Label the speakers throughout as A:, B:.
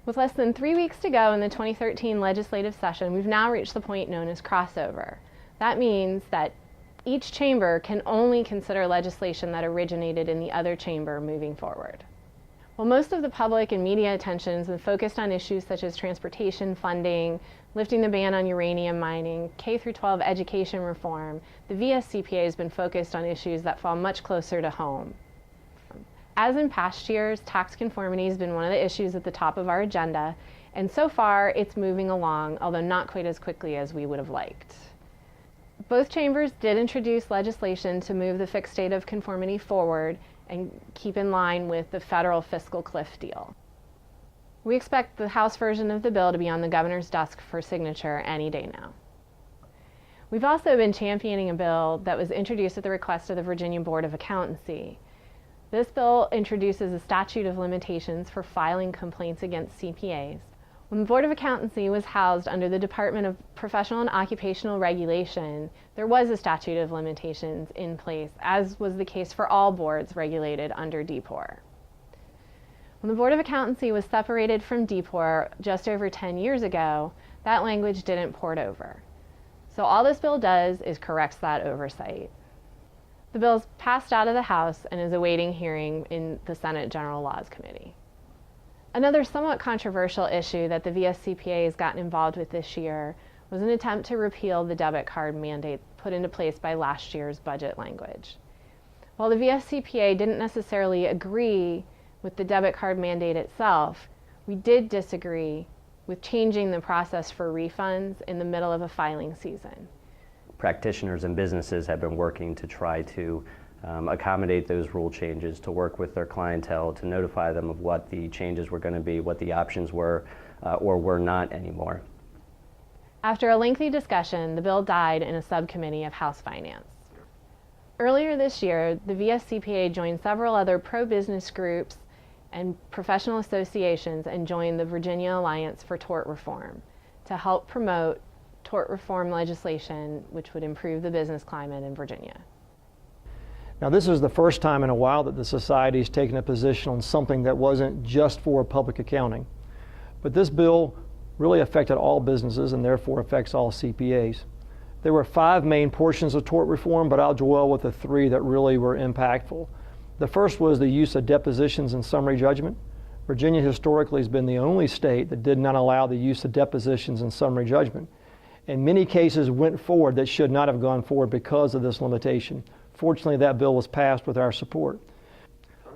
A: With less than 3 weeks to go in the 2013 legislative session, we've now reached the point known as crossover. That means that each chamber can only consider legislation that originated in the other chamber moving forward. While most of the public and media attention has been focused on issues such as transportation funding, lifting the ban on uranium mining, K-12 education reform, the VSCPA has been focused on issues that fall much closer to home. As in past years, tax conformity has been one of the issues at the top of our agenda, and so far it's moving along, although not quite as quickly as we would have liked. Both chambers did introduce legislation to move the fixed date of conformity forward and keep in line with the federal fiscal cliff deal. We expect the House version of the bill to be on the governor's desk for signature any day now. We've also been championing a bill that was introduced at the request of the Virginia Board of Accountancy. This bill introduces a statute of limitations for filing complaints against CPAs. When the Board of Accountancy was housed under the Department of Professional and Occupational Regulation, there was a statute of limitations in place, as was the case for all boards regulated under DPOR. When the Board of Accountancy was separated from DPOR just over 10 years ago, that language didn't port over. So all this bill does is corrects that oversight. The bill is passed out of the House and is awaiting hearing in the Senate General Laws Committee. Another somewhat controversial issue that the VSCPA has gotten involved with this year was an attempt to repeal the debit card mandate put into place by last year's budget language. While the VSCPA didn't necessarily agree with the debit card mandate itself, we did disagree with changing the process for refunds in the middle of a filing season.
B: Practitioners and businesses have been working to try to accommodate those rule changes, to work with their clientele, to notify them of what the changes were going to be, what the options were or were not anymore.
A: After a lengthy discussion, the bill died in a subcommittee of House Finance. Earlier this year, the VSCPA joined several other pro-business groups and professional associations and joined the Virginia Alliance for Tort Reform to help promote tort reform legislation which would improve the business climate in Virginia.
C: Now, this is the first time in a while that the society has taken a position on something that wasn't just for public accounting. But this bill really affected all businesses and therefore affects all CPAs. There were 5 main portions of tort reform, but I'll dwell with the 3 that really were impactful. The first was the use of depositions in summary judgment. Virginia historically has been the only state that did not allow the use of depositions in summary judgment. And many cases went forward that should not have gone forward because of this limitation. Fortunately, that bill was passed with our support.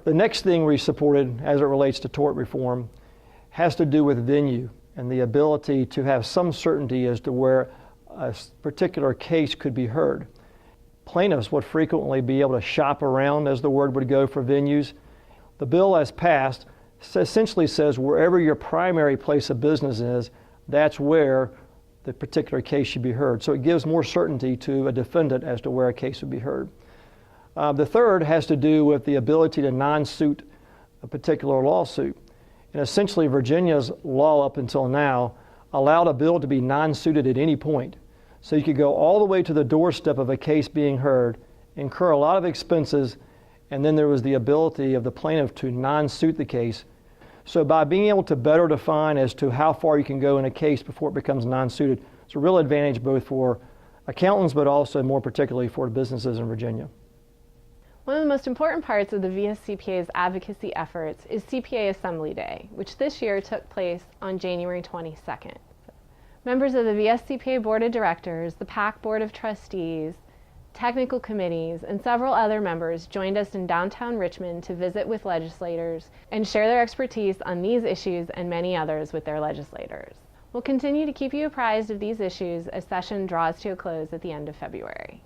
C: The next thing we supported as it relates to tort reform has to do with venue and the ability to have some certainty as to where a particular case could be heard. Plaintiffs would frequently be able to shop around, as the word would go, for venues. The bill, as passed, essentially says wherever your primary place of business is, that's where the particular case should be heard. So it gives more certainty to a defendant as to where a case would be heard. The third has to do with the ability to non-suit a particular lawsuit. And essentially, Virginia's law up until now allowed a bill to be non-suited at any point. So you could go all the way to the doorstep of a case being heard, incur a lot of expenses, and then there was the ability of the plaintiff to non-suit the case. So by being able to better define as to how far you can go in a case before it becomes non-suited, it's a real advantage both for accountants but also more particularly for businesses in Virginia.
A: One of the most important parts of the VSCPA's advocacy efforts is CPA Assembly Day, which this year took place on January 22nd. Members of the VSCPA Board of Directors, the PAC Board of Trustees, technical committees, and several other members joined us in downtown Richmond to visit with legislators and share their expertise on these issues and many others with their legislators. We'll continue to keep you apprised of these issues as session draws to a close at the end of February.